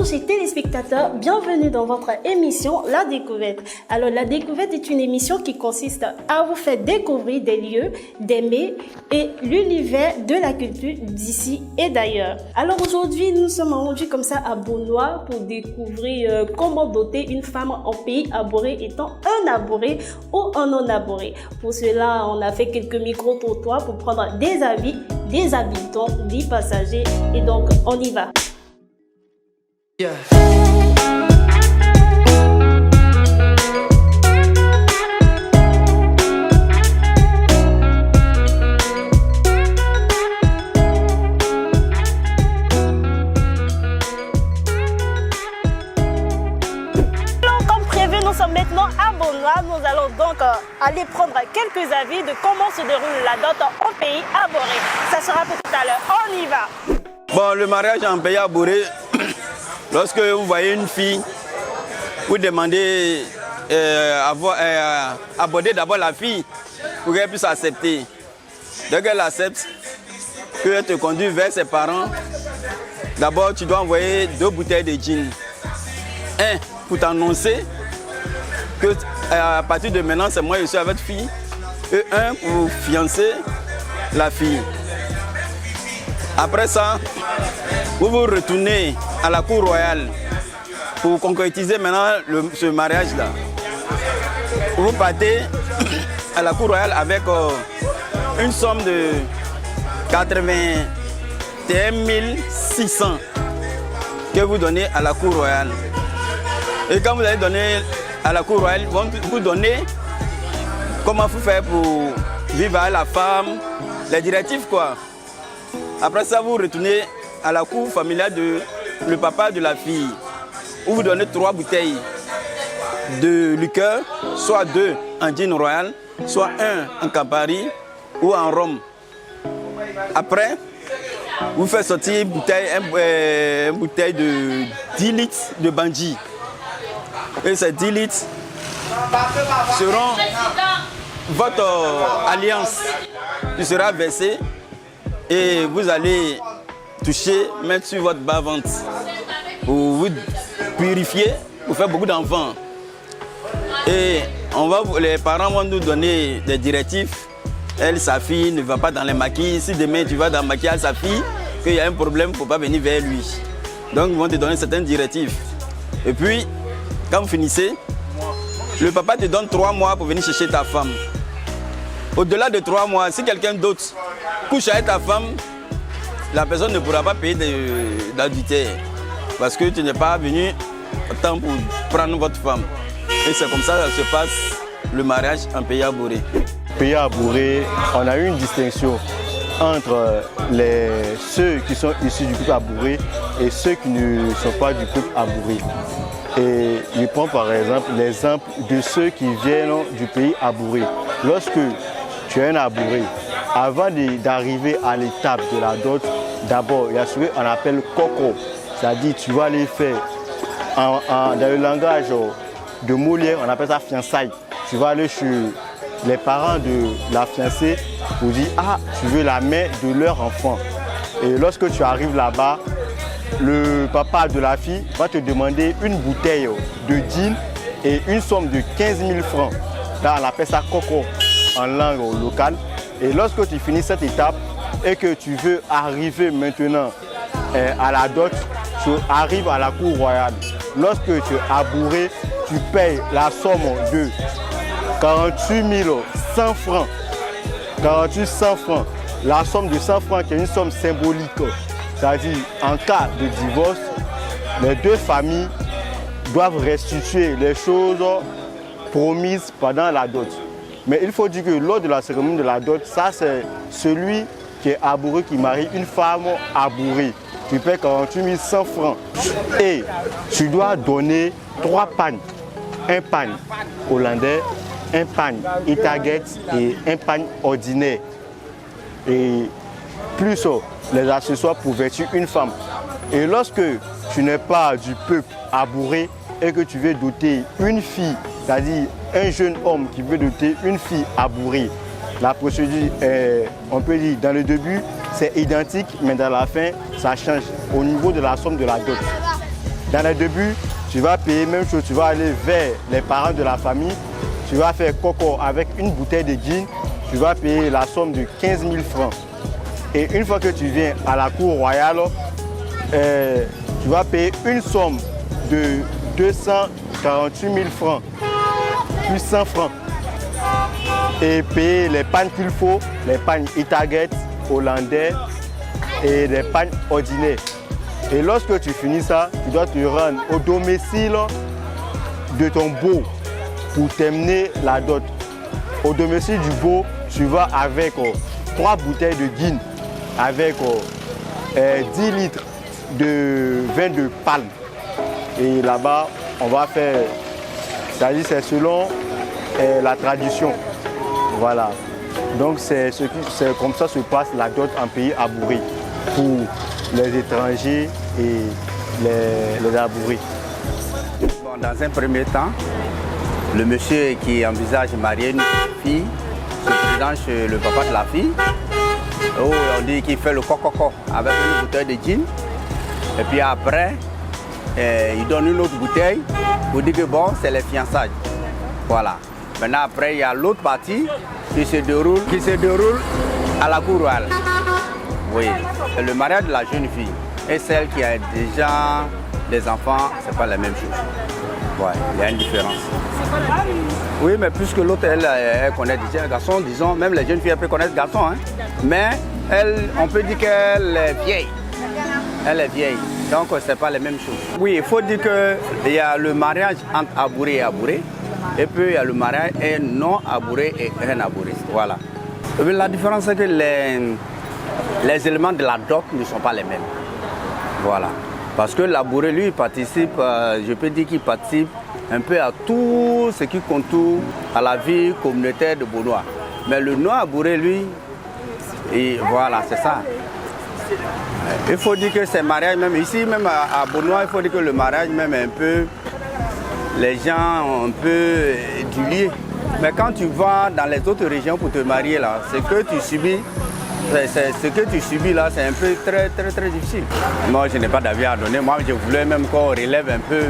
Bonjour chers téléspectateurs, bienvenue dans votre émission La Découverte. Alors La Découverte est une émission qui consiste à vous faire découvrir des lieux, des mets et l'univers de la culture d'ici et d'ailleurs. Alors aujourd'hui, nous sommes rendus comme ça à Beaunois pour découvrir comment doter une femme en pays abhorré étant un abhorré ou un non-abhorré. Pour cela, on a fait quelques micro-trottoirs pour prendre des avis des habitants, des passagers et donc on y va. Yeah. Comme prévu, nous sommes maintenant à Beaunois. Nous allons donc aller prendre quelques avis de comment se déroule la dot au pays abhorré. Ça sera pour tout à l'heure. On y va. Bon, le mariage en pays abhorré, lorsque vous voyez une fille, vous demandez aborder d'abord la fille pour qu'elle puisse accepter. Dès qu'elle accepte, qu'elle te conduit vers ses parents, d'abord tu dois envoyer 2 bouteilles de gin. Un pour t'annoncer que à partir de maintenant c'est moi je suis avec fille, et un pour fiancer la fille. Après ça, vous vous retournez à la cour royale pour concrétiser maintenant ce mariage-là. Vous partez à la cour royale avec une somme de 81 600 que vous donnez à la cour royale. Et quand vous allez donner à la cour royale, ils vont vous donner comment vous faire pour vivre avec la femme, les directives quoi. Après ça, vous retournez à la cour familiale de le papa de la fille, où vous donnez 3 bouteilles de liqueur, soit 2 en gin royal, soit 1 en Campari ou en rhum. Après, vous faites sortir une bouteille de 10 litres de Bandji. Et ces 10 litres seront votre alliance qui sera versée et vous allez toucher, mettre sur votre bas-ventre pour vous purifier, pour faire beaucoup d'enfants. Et les parents vont nous donner des directives. Elle, sa fille, ne va pas dans les maquis. Si demain tu vas dans le maquillage sa fille, qu'il y a un problème, il ne faut pas venir vers lui. Donc ils vont te donner certaines directives. Et puis, quand vous finissez, le papa te donne 3 mois pour venir chercher ta femme. Au-delà de 3 mois, si quelqu'un d'autre couche avec ta femme, la personne ne pourra pas payer d'adultère parce que tu n'es pas venu au temps pour prendre votre femme. Et c'est comme ça que se passe le mariage en pays abhorré. Pays abhorré, on a eu une distinction entre ceux qui sont issus du couple abhorré et ceux qui ne sont pas du couple abhorré. Et je prends par exemple l'exemple de ceux qui viennent du pays abhorré. Lorsque tu es un abhorré, avant d'arriver à l'étape de la dot, d'abord il y a ce qu'on appelle coco. C'est-à-dire tu vas aller faire, dans le langage de Molière, on appelle ça fiançailles. Tu vas aller chez les parents de la fiancée pour dire « Ah, tu veux la main de leur enfant ». Et lorsque tu arrives là-bas, le papa de la fille va te demander une bouteille de gin et une somme de 15 000 francs. Là, on appelle ça coco en langue locale. Et lorsque tu finis cette étape et que tu veux arriver maintenant à la dot, tu arrives à la cour royale. Lorsque tu es abhorré, tu payes la somme de 48 100 francs. 48 100 francs. La somme de 100 francs qui est une somme symbolique. C'est-à-dire, en cas de divorce, les 2 familles doivent restituer les choses promises pendant la dot. Mais il faut dire que lors de la cérémonie de la dot, ça c'est celui qui est abhorré qui marie une femme abhorrée. Tu paies 48 100 francs. Et tu dois donner 3 pannes. Un panne hollandais, un panne Itaget et un panne ordinaire. Et plus les accessoires pour vêtir une femme. Et lorsque tu n'es pas du peuple abhorré et que tu veux doter une fille, c'est-à-dire un jeune homme qui veut doter une fille abhorrée, la procédure, on peut dire dans le début, c'est identique, mais dans la fin, ça change au niveau de la somme de la dot. Dans les débuts, tu vas payer même chose, tu vas aller vers les parents de la famille, tu vas faire coco avec une bouteille de gin, tu vas payer la somme de 15 000 francs. Et une fois que tu viens à la cour royale, tu vas payer une somme de 248 000 francs, plus 100 francs. Et payer les pannes qu'il faut, les pannes Itaget, hollandais et les pannes ordinaires. Et lorsque tu finis ça, tu dois te rendre au domicile de ton beau pour terminer la dot. Au domicile du beau, tu vas avec 3 bouteilles de gin, avec 10 litres de vin de palme. Et là-bas, on va faire, c'est-à-dire c'est selon la tradition. Voilà. Donc c'est comme ça se passe la dot en pays abouré pour les étrangers et les abourés. Bon, dans un premier temps, le monsieur qui envisage de marier une fille se présente chez le papa de la fille. Où on dit qu'il fait le coco avec une bouteille de gin. Et puis après, il donne une autre bouteille pour dire que bon, c'est les fiançailles. Voilà. Maintenant après, il y a l'autre partie qui se déroule à la cour royale. Oui, le mariage de la jeune fille et celle qui a déjà des enfants, c'est pas la même chose. Ouais, il y a une différence. Oui, mais puisque l'autre, elle connaît déjà un garçon, disons, même les jeunes filles, elles peuvent connaître garçon. Hein. Mais elle, on peut dire qu'elle est vieille. Elle est vieille, donc c'est pas les mêmes choses. Oui, il faut dire qu'il y a le mariage entre abouré et abouré. Et puis il y a le mariage et non abouré et un abouré. Voilà. La différence, c'est que les éléments de la dot ne sont pas les mêmes. Voilà. Parce que l'abouré, lui, il participe, je peux dire qu'il participe un peu à tout ce qui contourne à la vie communautaire de Beaunois. Mais le non abouré, lui, et voilà, c'est ça. Il faut dire que ces mariages, même ici, même à Beaunois, il faut dire que le mariage, même un peu, les gens ont un peu dilué. Mais quand tu vas dans les autres régions pour te marier, là, ce que tu subis là, c'est un peu très difficile. Moi, je n'ai pas d'avis à donner. Moi, je voulais même qu'on relève un peu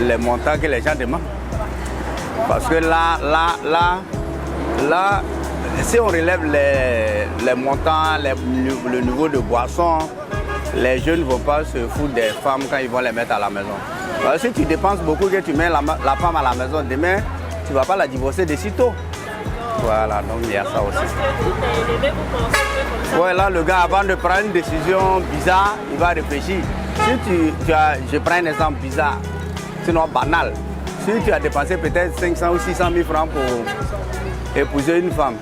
les montants que les gens demandent. Parce que là, si on relève les montants, le niveau de boisson, les jeunes ne vont pas se foutre des femmes quand ils vont les mettre à la maison. Alors, si tu dépenses beaucoup, que tu mets la femme à la maison, demain, tu ne vas pas la divorcer de sitôt. Voilà, donc il y a ça aussi. Ouais, là, le gars, avant de prendre une décision bizarre, il va réfléchir. Si je prends un exemple bizarre, sinon banal. Si tu as dépensé peut-être 500 ou 600 000 francs pour épouser une femme,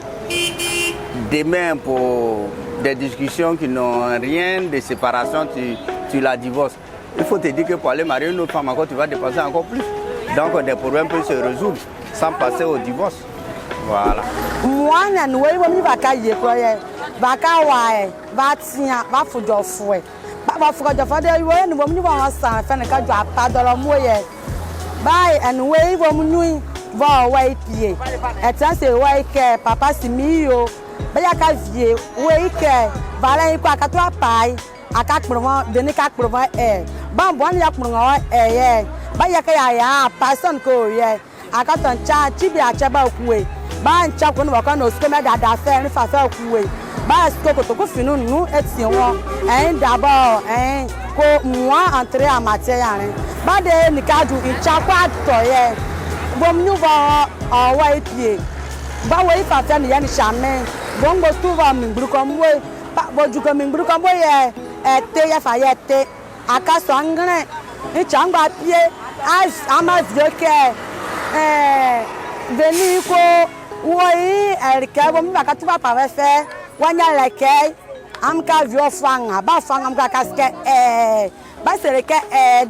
demain, pour des discussions qui n'ont rien de séparation, tu la divorces. Il faut te dire que pour aller marier une autre femme encore, tu vas dépenser encore plus. Donc des problèmes peuvent se résoudre sans passer au divorce. Voilà. Moi, je ne sais pas si je ba ncha ko no ka no sko me dada fe ni fa fe kuwe ba sko ko to finu nu eti won da ba ko moi entrer en matière rin ba de ni ka du ncha kwa to ye bom nu ba wa epie ba wo ifa fe ni ye ni chame bon go tu va mi gburu ko mwe ba bo ju ko mi gburu ko mwe ye te ya fa ye te aka so ngre ni changba pie ama vioke veni ko oui, elle est là, tu vas pas faire. Wanya leke, amka vio fanga, ba fanga amka kaske ba sereke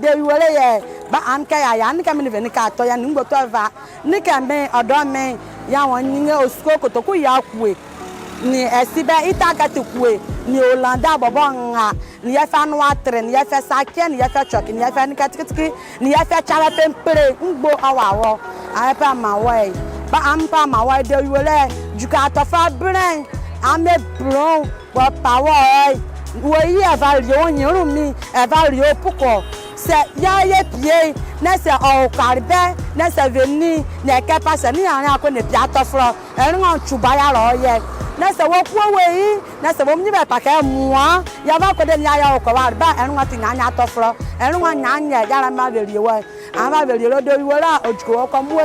de wole ba amka ya nika me veni ka to ya ngo to va nika me odo me ya won nyinge osko kotoku ya kue ni esibe itaka tukue ni Hollanda bobo nga ni ya fa no atre ni ya fa sake ni ya fa choki ni ya fa nika tikitiki ni ya fa chala tempere ngbo awawo afa ma we ba ampa ma wa de wole juka to fa bren ame bron bo power we yi eva ri onirun mi eva ri opuko c'est yaya pied na c'est au carbe na c'est venu na que passe ni en ko ne piato fro en on chubaya lo ye na c'est wo ko we na c'est wo ni be pa ka moi ya ba ko de yaya ko ba ba en on ti nya to fro en on nya ya la ma be liwe ama be liwe do wi la ojuko ko mo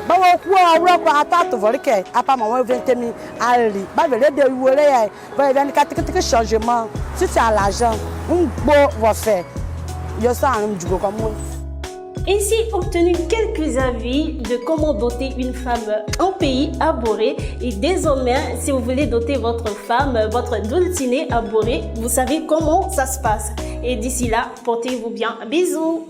ba wo ku awro ko atato volike apa ma wo 20000 ali ba be le de wi le ya ba ben ka tik changement si c'est à l'argent un beau va faire yo ça un jugo comme moi. Ainsi, obtenu quelques avis de comment doter une femme en pays abhorré. Et désormais, si vous voulez doter votre femme, votre dulcinée abhorrée, vous savez comment ça se passe. Et d'ici là, portez-vous bien. Bisous.